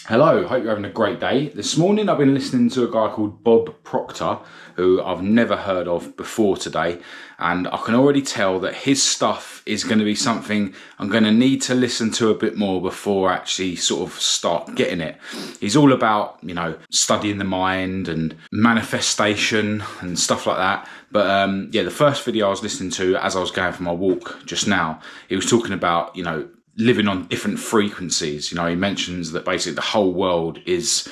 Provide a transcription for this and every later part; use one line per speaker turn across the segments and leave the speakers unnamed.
Hello, hope you're having a great day. This morning I've been listening to a guy called Bob Proctor, who I've never heard of before today, and I can already tell that his stuff is going to be something I'm going to need to listen to a bit more before I actually sort of start getting it. He's all about, studying the mind and manifestation and stuff like that. But the first video I was listening to as I was going for my walk just now, he was talking about, living on different frequencies. He mentions that basically the whole world is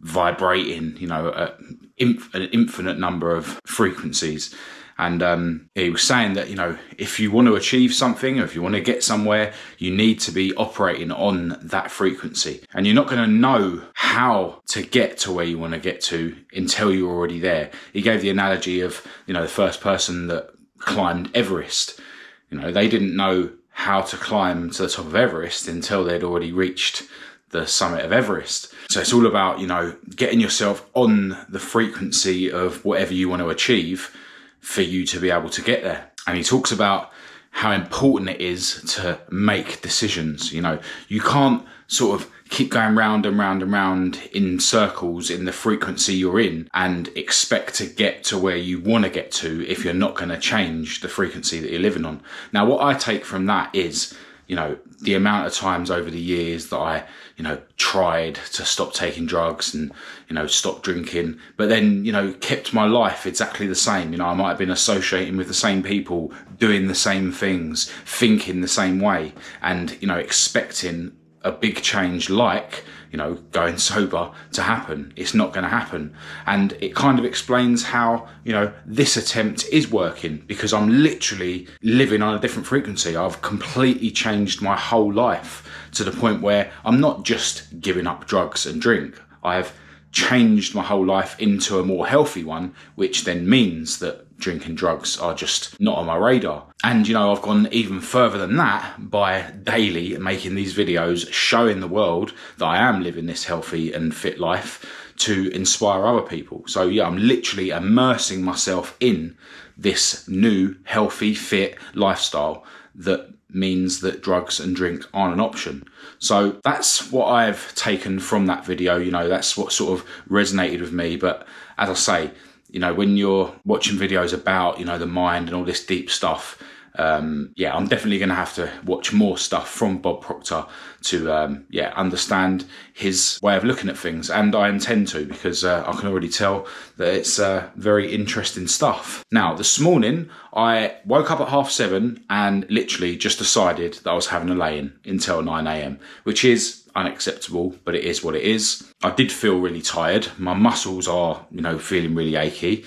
vibrating, an infinite number of frequencies. And he was saying that, if you want to achieve something, or if you want to get somewhere, you need to be operating on that frequency. And you're not going to know how to get to where you want to get to until you're already there. He gave the analogy of, the first person that climbed Everest. They didn't know how to climb to the top of Everest until they'd already reached the summit of Everest. So it's all about, getting yourself on the frequency of whatever you want to achieve for you to be able to get there. And he talks about how important it is to make decisions. You can't sort of keep going round and round and round in circles in the frequency you're in and expect to get to where you want to get to if you're not going to change the frequency that you're living on. Now, what I take from that is, the amount of times over the years that I, tried to stop taking drugs and, stop drinking, but then, kept my life exactly the same. I might have been associating with the same people, doing the same things, thinking the same way, and, expecting a big change like, going sober to happen. It's not going to happen. And it kind of explains how, this attempt is working, because I'm literally living on a different frequency. I've completely changed my whole life to the point where I'm not just giving up drugs and drink. I've changed my whole life into a more healthy one, which then means that drink and drugs are just not on my radar. And I've gone even further than that by daily making these videos showing the world that I am living this healthy and fit life to inspire other people. So I'm literally immersing myself in this new healthy, fit lifestyle that means that drugs and drink aren't an option. So that's what I've taken from that video. That's what sort of resonated with me. But as I say, when you're watching videos about, the mind and all this deep stuff, I'm definitely going to have to watch more stuff from Bob Proctor to, understand his way of looking at things. And I intend to, because I can already tell that it's very interesting stuff. Now, this morning, I woke up at 7:30 and literally just decided that I was having a lay-in until 9 a.m, which is unacceptable, but it is what it is. I did feel really tired. My muscles are, feeling really achy.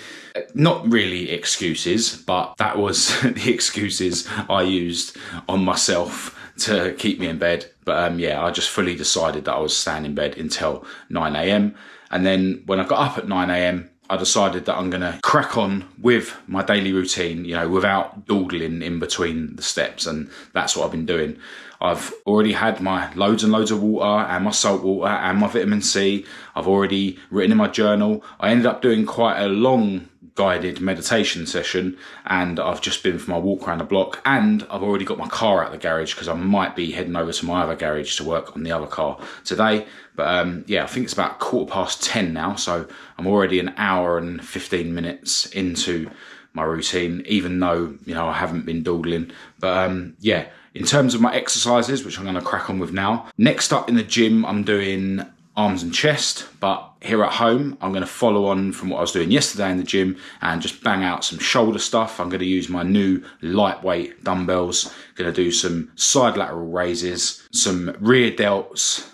Not really excuses, but that was the excuses I used on myself to keep me in bed. But I just fully decided that I was staying in bed until 9 a.m. And then when I got up at 9 a.m, I decided that I'm going to crack on with my daily routine, without dawdling in between the steps. And that's what I've been doing. I've already had my loads and loads of water and my salt water and my vitamin C. I've already written in my journal. I ended up doing quite a long guided meditation session, and I've just been for my walk around the block, and I've already got my car out of the garage because I might be heading over to my other garage to work on the other car today. But I think it's about 10:15 now, so I'm already an hour and 15 minutes into my routine, even though I haven't been dawdling. But in terms of my exercises, which I'm going to crack on with now, next up in the gym I'm doing arms and chest, but here at home I'm going to follow on from what I was doing yesterday in the gym and just bang out some shoulder stuff. I'm going to use my new lightweight dumbbells, going to do some side lateral raises, some rear delts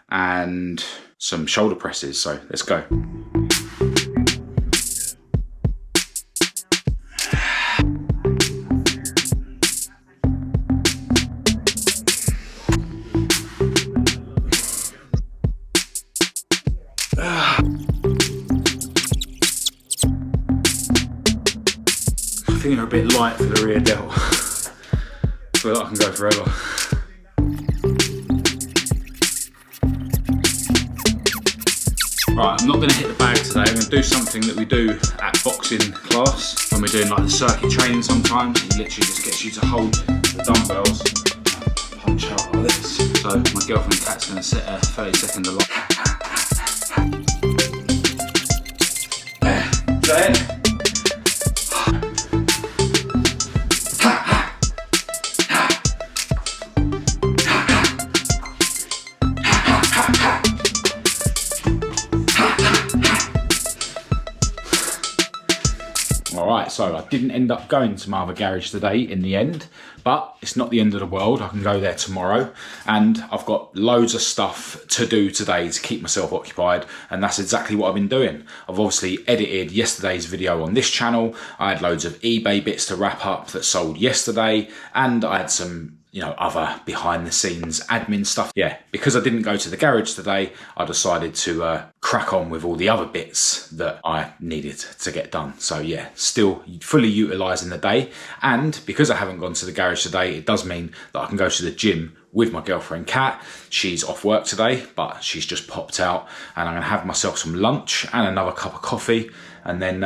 and some shoulder presses. So let's go. I think they're a bit light for the rear delt. I feel like I can go forever. Right, I'm not going to hit the bag today. I'm going to do something that we do at boxing class when we're doing like the circuit training sometimes. It literally just gets you to hold the dumbbells, punch out like this. So my girlfriend Kat's going to set a 30-second alarm. Is that it? Alright, so I didn't end up going to my other garage today in the end, but it's not the end of the world. I can go there tomorrow, and I've got loads of stuff to do today to keep myself occupied, and that's exactly what I've been doing. I've obviously edited yesterday's video on this channel. I had loads of eBay bits to wrap up that sold yesterday, and I had some other behind the scenes admin stuff. Yeah, because I didn't go to the garage today, I decided to crack on with all the other bits that I needed to get done. So yeah, still fully utilising the day. And because I haven't gone to the garage today, it does mean that I can go to the gym with my girlfriend Kat. She's off work today, but she's just popped out, and I'm gonna have myself some lunch and another cup of coffee. And then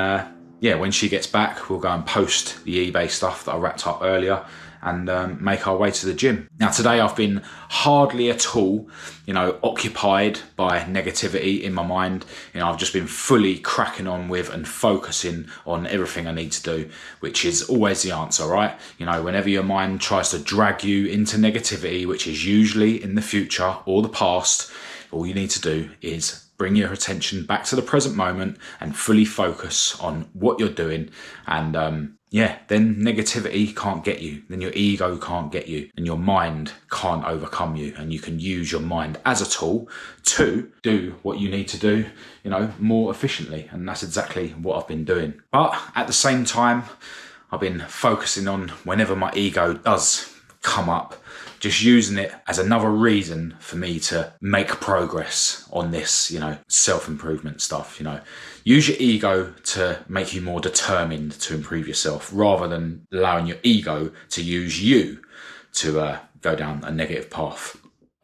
yeah, when she gets back, we'll go and post the eBay stuff that I wrapped up earlier, and make our way to the gym. Now today I've been hardly at all, occupied by negativity in my mind. I've just been fully cracking on with and focusing on everything I need to do, which is always the answer, right? Whenever your mind tries to drag you into negativity, which is usually in the future or the past, all you need to do is bring your attention back to the present moment and fully focus on what you're doing. And yeah, then negativity can't get you, then your ego can't get you, and your mind can't overcome you, and you can use your mind as a tool to do what you need to do, more efficiently. And that's exactly what I've been doing. But at the same time, I've been focusing on, whenever my ego does come up, just using it as another reason for me to make progress on this, self-improvement stuff. Use your ego to make you more determined to improve yourself, rather than allowing your ego to use you to go down a negative path.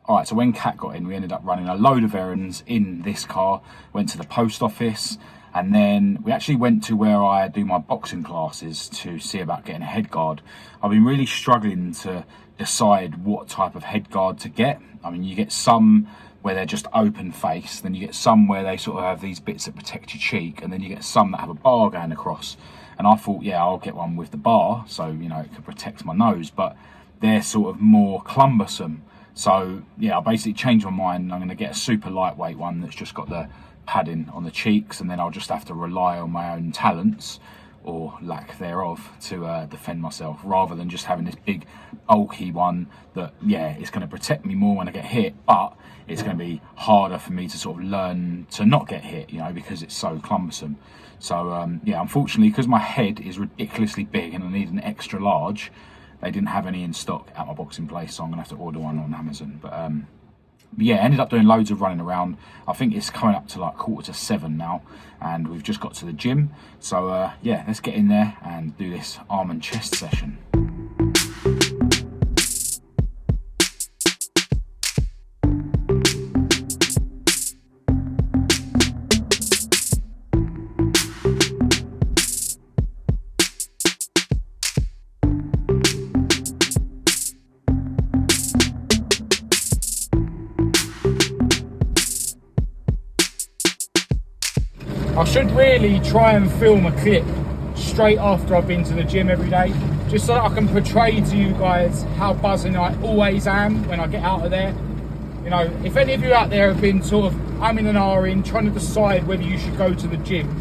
All right, so when Kat got in, we ended up running a load of errands in this car, went to the post office, and then we actually went to where I do my boxing classes to see about getting a head guard. I've been really struggling to decide what type of head guard to get. I mean, you get some where they're just open face, then you get some where they sort of have these bits that protect your cheek, and then you get some that have a bar going across. And I thought, yeah, I'll get one with the bar, so it could protect my nose, but they're sort of more cumbersome. So yeah, I basically changed my mind. I'm going to get a super lightweight one that's just got the padding on the cheeks, and then I'll just have to rely on my own talents, or lack thereof, to defend myself, rather than just having this big bulky one that, yeah, it's going to protect me more when I get hit, but it's going to be harder for me to sort of learn to not get hit, because it's so cumbersome. So yeah, unfortunately, because my head is ridiculously big and I need an extra large, they didn't have any in stock at my boxing place, so I'm gonna have to order one on Amazon. But yeah, ended up doing loads of running around. I think it's coming up to like 6:45 now, and we've just got to the gym. So yeah, let's get in there and do this arm and chest session. I should really try and film a clip straight after I've been to the gym every day, just so that I can portray to you guys how buzzing I always am when I get out of there. If any of you out there have been sort of umming and ahhing, trying to decide whether you should go to the gym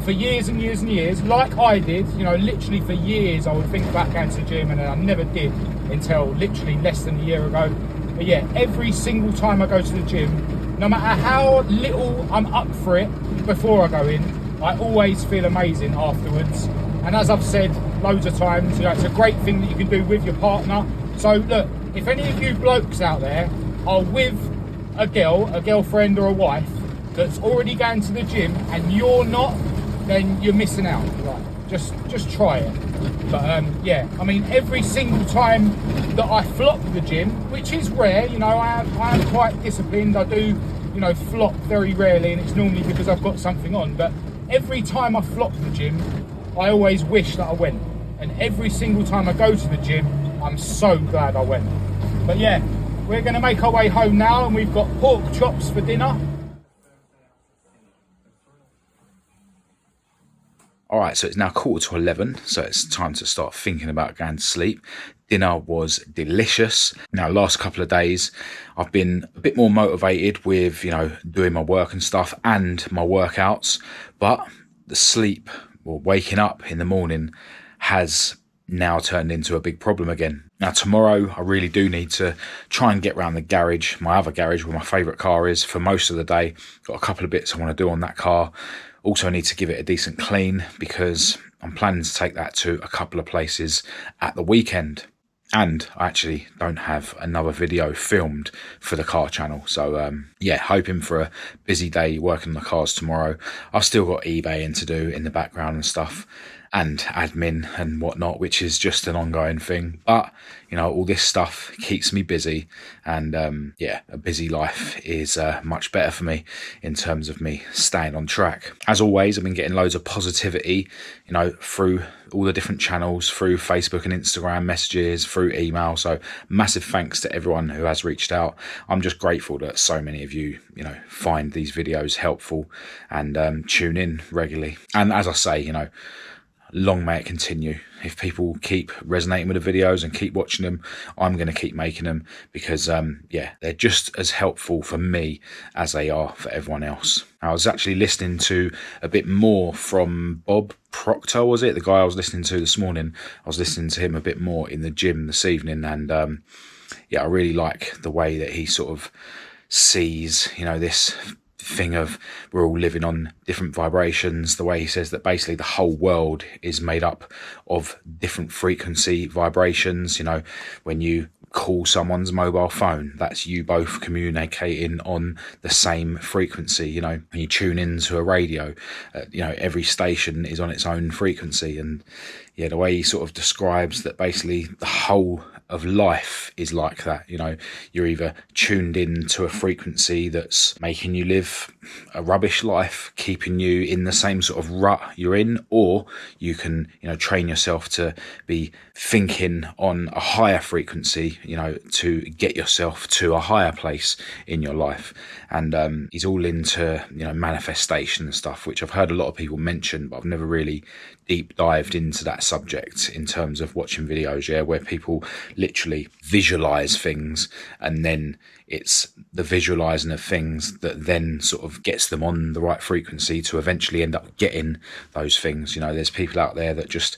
for years and years and years, like I did, literally for years I would think about going to the gym, and then I never did until literally less than a year ago. But yeah, every single time I go to the gym, no matter how little I'm up for it before I go in, I always feel amazing afterwards. And as I've said loads of times, it's a great thing that you can do with your partner. So look, if any of you blokes out there are with a girlfriend or a wife that's already going to the gym and you're not, then you're missing out. Right, just try it. But yeah, I mean, every single time that I flop the gym, which is rare, I am quite disciplined. I do, flop very rarely, and it's normally because I've got something on. But every time I flop the gym, I always wish that I went. And every single time I go to the gym, I'm so glad I went. But yeah, we're going to make our way home now, and we've got pork chops for dinner. All right, so it's now 11:15, so it's time to start thinking about going to sleep. Dinner was delicious. Now, last couple of days, I've been a bit more motivated with, doing my work and stuff and my workouts, but the sleep, or waking up in the morning, has now turned into a big problem again. Now, tomorrow, I really do need to try and get around the garage, my other garage where my favourite car is, for most of the day. Got a couple of bits I want to do on that car. Also need to give it a decent clean because I'm planning to take that to a couple of places at the weekend. And I actually don't have another video filmed for the car channel. So, yeah, hoping for a busy day working on the cars tomorrow. I've still got eBaying to do in the background and stuff, and admin and whatnot, which is just an ongoing thing. But, all this stuff keeps me busy. And, yeah, a busy life is much better for me in terms of me staying on track. As always, I've been getting loads of positivity, through all the different channels, through Facebook and Instagram messages, through email. So massive thanks to everyone who has reached out. I'm just grateful that so many of you, find these videos helpful and tune in regularly. And as I say, long may it continue. If people keep resonating with the videos and keep watching them, I'm going to keep making them because, yeah, they're just as helpful for me as they are for everyone else. I was actually listening to a bit more from Bob Proctor, was it? The guy I was listening to this morning. I was listening to him a bit more in the gym this evening, and, yeah, I really like the way that he sort of sees, this thing of we're all living on different vibrations. The way he says that basically the whole world is made up of different frequency vibrations. When you call someone's mobile phone, that's you both communicating on the same frequency. When you tune into a radio, every station is on its own frequency. And yeah, the way he sort of describes that basically the whole of life is like that. You're either tuned in to a frequency that's making you live a rubbish life, keeping you in the same sort of rut you're in, or you can, train yourself to be thinking on a higher frequency, to get yourself to a higher place in your life. And he's all into, manifestation and stuff, which I've heard a lot of people mention, but I've never really deep dived into that subject in terms of watching videos, where people literally visualize things, and then it's the visualizing of things that then sort of gets them on the right frequency to eventually end up getting those things. There's people out there that just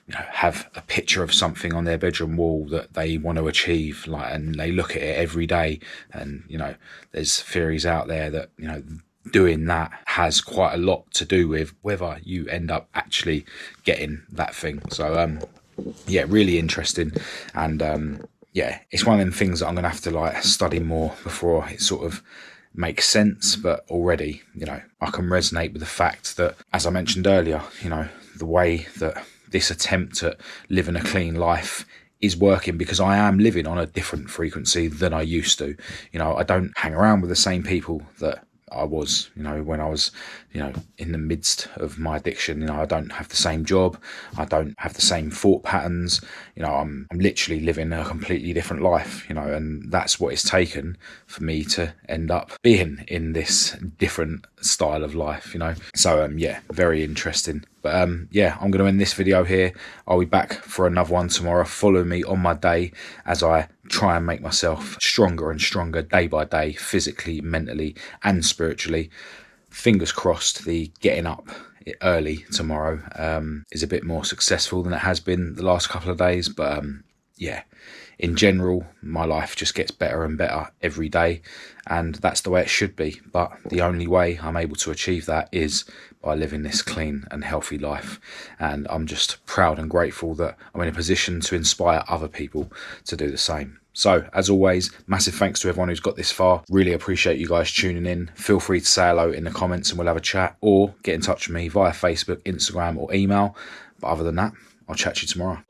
have a picture of something on their bedroom wall that they want to achieve, and they look at it every day. And there's theories out there that doing that has quite a lot to do with whether you end up actually getting that thing. So yeah, really interesting. And yeah, it's one of them things that I'm gonna have to study more before it sort of makes sense. But already, I can resonate with the fact that, as I mentioned earlier, the way that this attempt at living a clean life is working, because I am living on a different frequency than I used to. I don't hang around with the same people that I was, when I was, in the midst of my addiction. I don't have the same job. I don't have the same thought patterns. I'm literally living a completely different life, and that's what it's taken for me to end up being in this different style of life, So, yeah, very interesting. But, yeah, I'm going to end this video here. I'll be back for another one tomorrow. Follow me on my day as I try and make myself stronger and stronger day by day, physically, mentally, and spiritually. Fingers crossed the getting up early tomorrow is a bit more successful than it has been the last couple of days. But yeah, in general, my life just gets better and better every day, and that's the way it should be. But the only way I'm able to achieve that is by living this clean and healthy life. And I'm just proud and grateful that I'm in a position to inspire other people to do the same. So, as always, massive thanks to everyone who's got this far. Really appreciate you guys tuning in. Feel free to say hello in the comments and we'll have a chat, or get in touch with me via Facebook, Instagram, or email. But other than that, I'll chat to you tomorrow.